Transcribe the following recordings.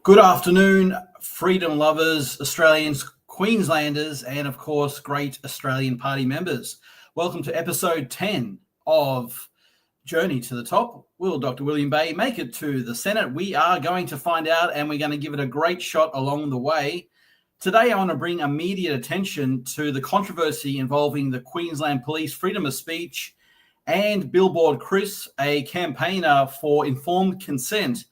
Good afternoon, freedom lovers, Australians, Queenslanders, and of course, great Australian Party members. Welcome to episode 10 of Journey to the Top. Will Dr. William Bay make it to the Senate? We are going to find out, and we're going to give it a great shot along the way. Today, I want to bring immediate attention to the controversy involving the Queensland Police freedom of speech and Billboard Chris, a campaigner for informed consent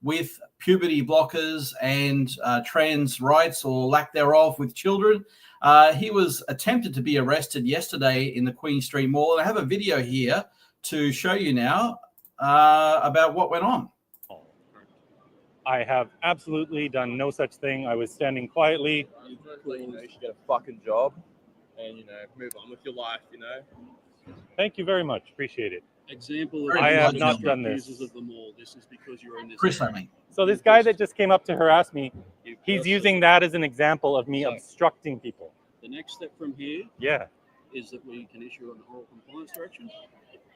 with puberty blockers and trans rights or lack thereof with children. He was attempted to be arrested yesterday in the Queen Street Mall. And I have a video here to show you now about what went on. I have absolutely done no such thing. I was standing quietly. You should get a fucking job and, move on with your life, Thank you very much. Appreciate it. Example of I have not done this. Of them all. This is because you're in this. Chris, I mean. So this guy that just came up to harass me, he's using that as an example of me obstructing people. The next step from here is that we can issue an oral compliance direction,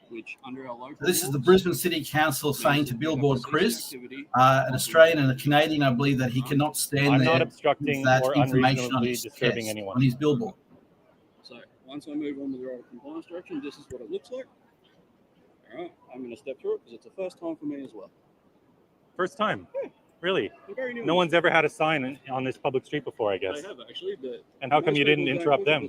which under our local This is the Brisbane City Council saying to Billboard Chris, an Australian and a Canadian, I believe, that he cannot stand I'm there not obstructing that or information on unreasonably his disturbing chest, anyone. on his billboard. So once I move on with the oral compliance direction, this is what it looks like. All right, I'm going to step through it because it's the first time for me as well. First time? Really? Very new. No one's ever had a sign on this public street before, I guess. They have actually, but And how come you didn't interrupt them?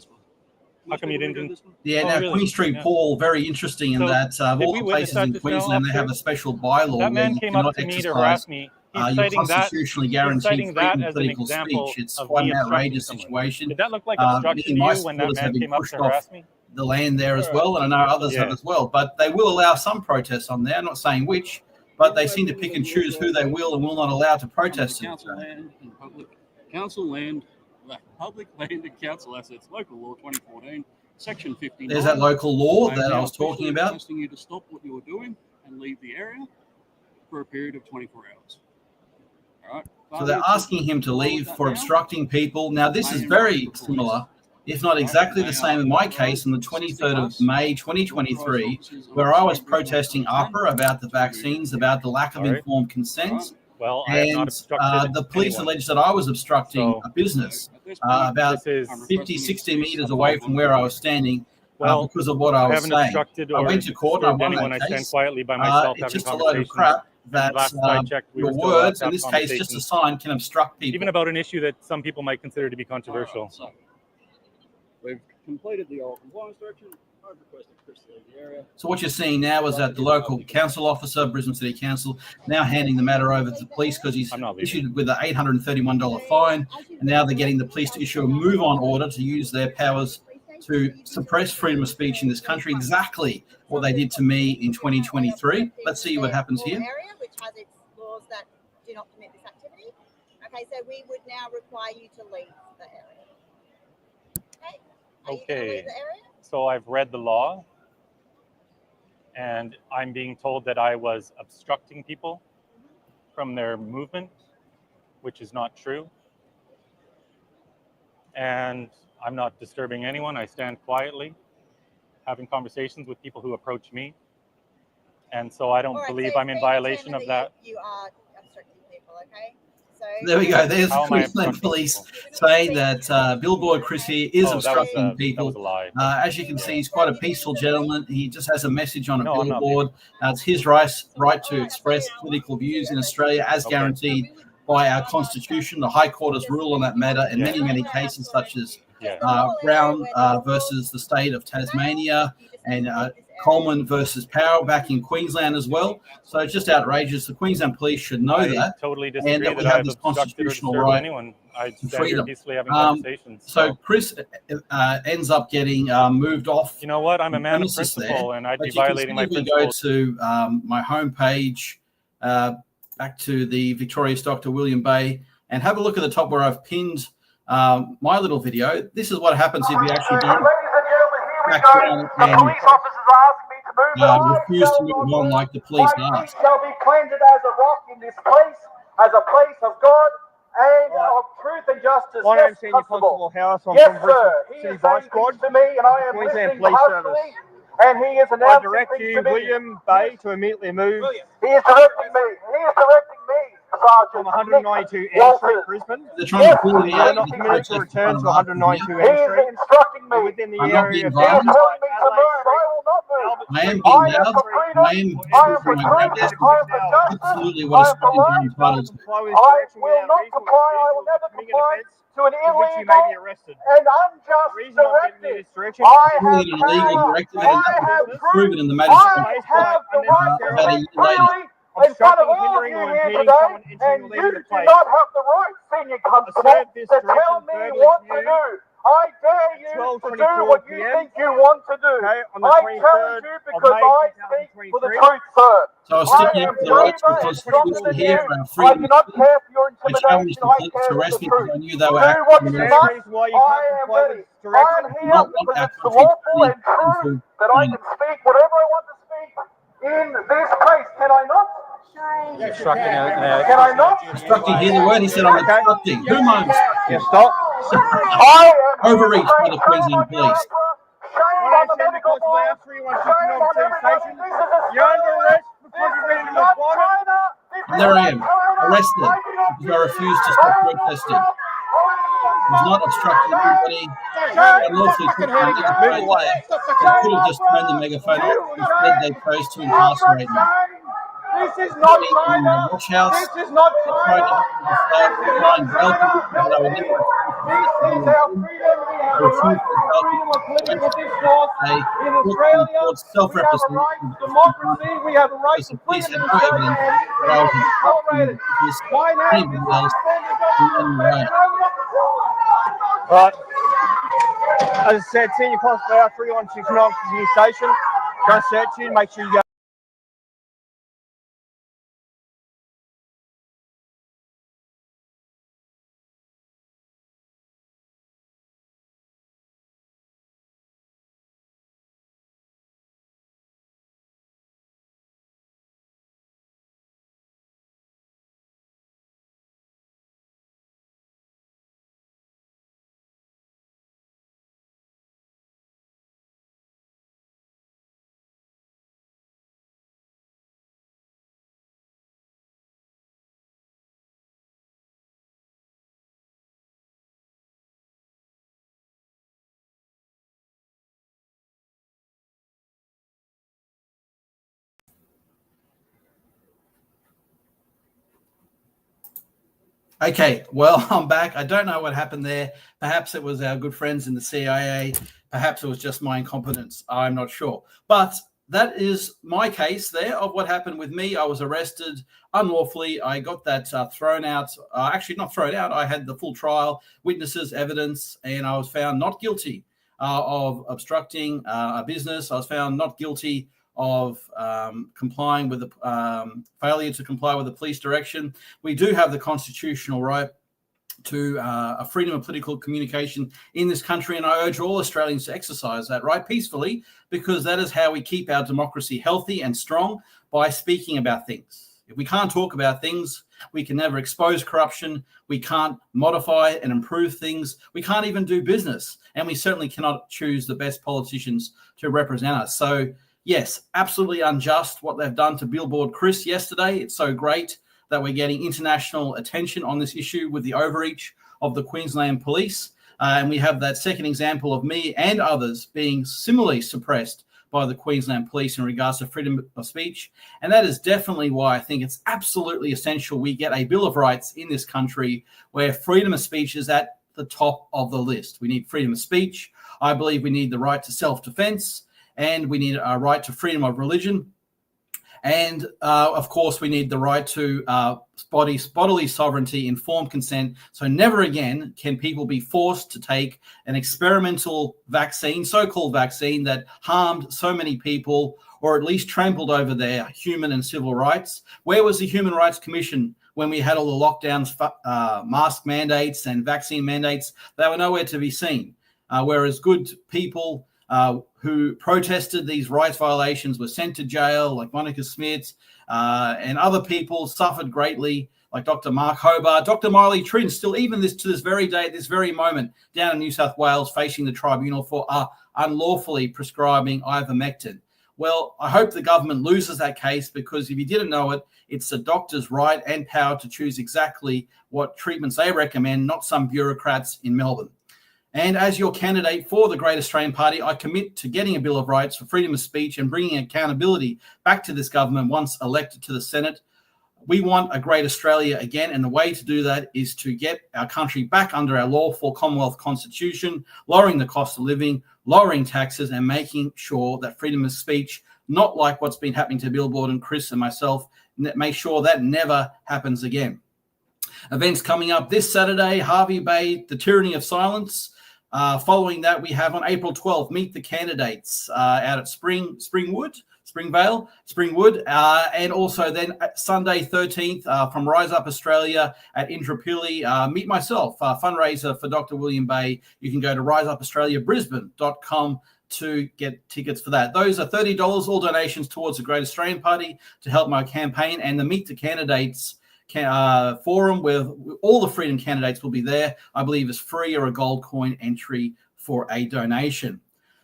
How come you Most people didn't? go this one. Yeah, Oh, now really? Queen Street Yeah. Paul, very interesting in So, that of did all we the witness places that in just now, Queensland, they have officer? a special bylaw That where man you came up cannot to me to exercise harass me. He's your citing that. constitutionally He's guaranteed citing that freedom of as an political example speech. It's of quite me an outrageous obstructing situation. Did that look like Me obstruction and to my you when that supporters have man been came up pushed to off harass me? the land there as well, and I know others have as well. But they will allow some protests on there, I'm not saying which, but they seem to pick and choose who they will and will not allow to protest it. Council land and public land and council assets, local law 2014, section 59. There's that local law am that now I was talking officially about. requesting you to stop what you're doing and leave the area for a period of 24 hours. All right. So they're asking him to leave for obstructing people. Now, this is very similar, if not exactly the same in my case, on the 23rd of May 2023, where I was protesting AHPRA about the vaccines, about the lack of informed consent. Well, I have not And obstructed the police anyone. alleged that I was obstructing So, a business about This is 50, 60 meters away from where I was standing well. because of what I I was haven't saying. obstructed I or went to court and I disturbed won anyone. that I stand case. quietly by myself It's having just a load of conversations. crap that Last I checked, we your were still allowed to words, in have this case, just a conversations. sign, can obstruct people. Even about an issue that some people might consider to be controversial. So, we've completed the oral compliance direction. I've requested Chris to leave the area. So what you're seeing now is that the local council officer, Brisbane City Council, now handing the matter over to the police because he's I'm not leaving. issued with an $831 fine. And now they're getting the police to issue a move-on order to use their powers to suppress freedom of speech in this country, exactly what they did to me in 2023. Let's see what happens here. Area, which has its laws that do not permit this activity. Okay, so we would now require you to leave the area. Okay. Are you gonna Okay. leave the area? So I've read the law, and I'm being told that I was obstructing people from their movement, which is not true. And I'm not disturbing anyone. I stand quietly, having conversations with people who approach me. And so I don't All right, believe so I'm in it's been violation of determined that. You are obstructing people, okay? So There we go. There's the How am I Queensland obstructing police people? saying that Billboard Chris here is Oh, obstructing that was people. a lie. As you can see, he's quite a peaceful gentleman. He just has a message on a No, I'm not billboard. It's his right to express political views in Australia as Okay. guaranteed by our constitution. The High Court has ruled on that matter in Yeah. many cases, such as Yeah. Brown versus the state of Tasmania and Coleman versus Power back in Queensland as well. So it's just outrageous. The Queensland police should know I that. totally disagree and that we that have I've this obstructed or constitutional disturbed right anyone. I to stand here freedom. peacefully having conversations. So Chris ends up getting moved off. You know what? I'm a man of premises principle, there, and I'd but be you can violating my see if we principles. go to my homepage, back to the Victorious Dr. William Bay, and have a look at the top where I've pinned my little video. This is what happens if you actually don't back down and refuse to move on like the police ask. Shall be cleansed as a rock in this place, as a place of God and of truth and justice. My Yes, name's Senior Constable House. I'm Yes, from Brisbane sir. He City is Vice saying Squad. things to me, and I am Queensland listening Police closely, and he is I announcing direct things you, to me. William Bay, to immediately move. He is directing me. He is directing me, Sergeant. Sergeant from 192 Nick Ann Street, Walters. Brisbane. They're trying to pull me We out are of not the permitted to protest return in to front of 192 He Ann is Street. instructing me. Within the I'm not area being of He is violent. telling me to Adelaide move. I Street, will not move. Albert I am Street, being I am loud. for freedom. I am I am for my truth. protest. I am for justice. Absolutely what I am for Australians are life. entitled to. comply with this I direction will without not reasonable comply. I excuse will or never committing an comply offence to an for which you may be illegal arrested. and The unjust reason I'm giving you directive. this direction I is have Really an illegal power. directive, I and that have was truth. proven in the I magistrate have the right to about a speak year later. freely in front of obstructing, all of hindering, you or here impeding today, someone entering and or you leaving the do place. not have the right, senior constable, serve this to tell direction me verbally what to to you do. I dare you to do 12:24 what you PM. think you want to do. Okay, on the I 23rd challenge you of because May I speak for the 2023. truth, sir. So I was I sticking am up for the rights of braver the and stronger Constitution than here you. for our I freedom. do not care for your I challenged intimidation. the I police care to for arrest the me because truth. I knew they were Do acting what in you the There must. is why you I can't am comply with ready. this I direction. am here not because want it's acting lawful and true peacefully. that I can speak whatever I want to speak in this place. Can I not? Obstructing Can I not? Obstructing, hear the word, he said I'm obstructing. Who am I obstructing? Yes, stop. I am here Overreach to by say the shame Queensland on you, Police. Shame My on name's the Sandy medical Constable, board. our 316 Shame on Officer everybody. Station. This is You're under Australia. arrest for This contravening is my not employment. China. This And is there I not am, China. arrested I do not because I refused to I stop am not protesting. Trump. I was not obstructing anybody. I lawfully took my Move away. I could have just turned the megaphone off. Instead, they chose to incarcerate me. This is not In China. the watch house, This is not they tried to China. get me to try and bail people, but I would never This is our freedom. We have I a refused right to to tell freedom of people political discourse they in looked Australia. towards We have a right self-representation to democracy. We have a right because to the police freedom had in no Australia, evidence and it that I was cannot be obstructing tolerated. business My or name is anybody else Alexander in Douglas, any way. and I will not. Right. As I said, Senior Constable, our 316 Officer New Station. Go search you, make sure you go. Okay, well, I'm back. I don't know what happened there. Perhaps it was our good friends in the CIA. Perhaps it was just my incompetence. I'm not sure. But that is my case there of what happened with me. I was arrested unlawfully. I got that thrown out. Actually, not thrown out. I had the full trial, witnesses, evidence, and I was found not guilty of obstructing a business. I was found not guilty of complying with the failure to comply with the police direction. We do have the constitutional right to a freedom of political communication in this country, and I urge all Australians to exercise that right peacefully, because that is how we keep our democracy healthy and strong, by speaking about things. If we can't talk about things, we can never expose corruption. We can't modify and improve things. We can't even do business, and we certainly cannot choose the best politicians to represent us. So yes, absolutely unjust what they've done to Billboard Chris yesterday. It's so great that we're getting international attention on this issue with the overreach of the Queensland Police. And we have that second example of me and others being similarly suppressed by the Queensland Police in regards to freedom of speech. And that is definitely why I think it's absolutely essential we get a Bill of Rights in this country where freedom of speech is at the top of the list. We need freedom of speech. I believe we need the right to self-defense, and we need a right to freedom of religion. And, of course, we need the right to bodily sovereignty, informed consent. So never again can people be forced to take an experimental vaccine, so-called vaccine, that harmed so many people, or at least trampled over their human and civil rights. Where was the Human Rights Commission when we had all the lockdowns, mask mandates and vaccine mandates? They were nowhere to be seen. Whereas good people who protested these rights violations were sent to jail, like Monica Smith, and other people suffered greatly, like Dr. Mark Hobart, Dr. Miley Trin, still even to this very day, this very moment, down in New South Wales, facing the tribunal for unlawfully prescribing ivermectin. Well, I hope the government loses that case, because if you didn't know it, it's the doctor's right and power to choose exactly what treatments they recommend, not some bureaucrats in Melbourne. And as your candidate for the Great Australian Party, I commit to getting a Bill of Rights for freedom of speech and bringing accountability back to this government once elected to the Senate. We want a great Australia again, and the way to do that is to get our country back under our lawful Commonwealth Constitution, lowering the cost of living, lowering taxes, and making sure that freedom of speech, not like what's been happening to Billboard and Chris and myself, make sure that never happens again. Events coming up this Saturday, Hervey Bay, The Tyranny of Silence. Following that, we have on April 12th, Meet the Candidates out at Springwood, and also then Sunday 13th from Rise Up Australia at Indooroopilly, Meet Myself, fundraiser for Dr. William Bay. You can go to riseupaustraliabrisbane.com to get tickets for that. Those are $30, all donations towards the Great Australian Party to help my campaign, and the Meet the Candidates forum where all the freedom candidates will be there, I believe is free or a gold coin entry for a donation.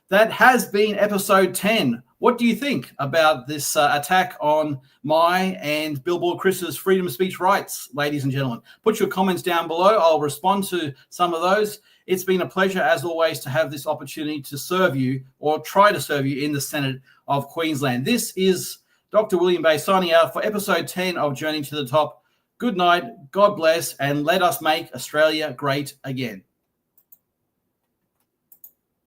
That has been episode 10. What do you think about this attack on my and Billboard Chris's freedom of speech rights, ladies and gentlemen? Put your comments down below. I'll respond to some of those. It's been a pleasure, as always, to have this opportunity to serve you, or try to serve you, in the Senate of Queensland. This is Dr. William Bay signing out for episode 10 of Journey to the Top. Good night, God bless, and let us make Australia great again.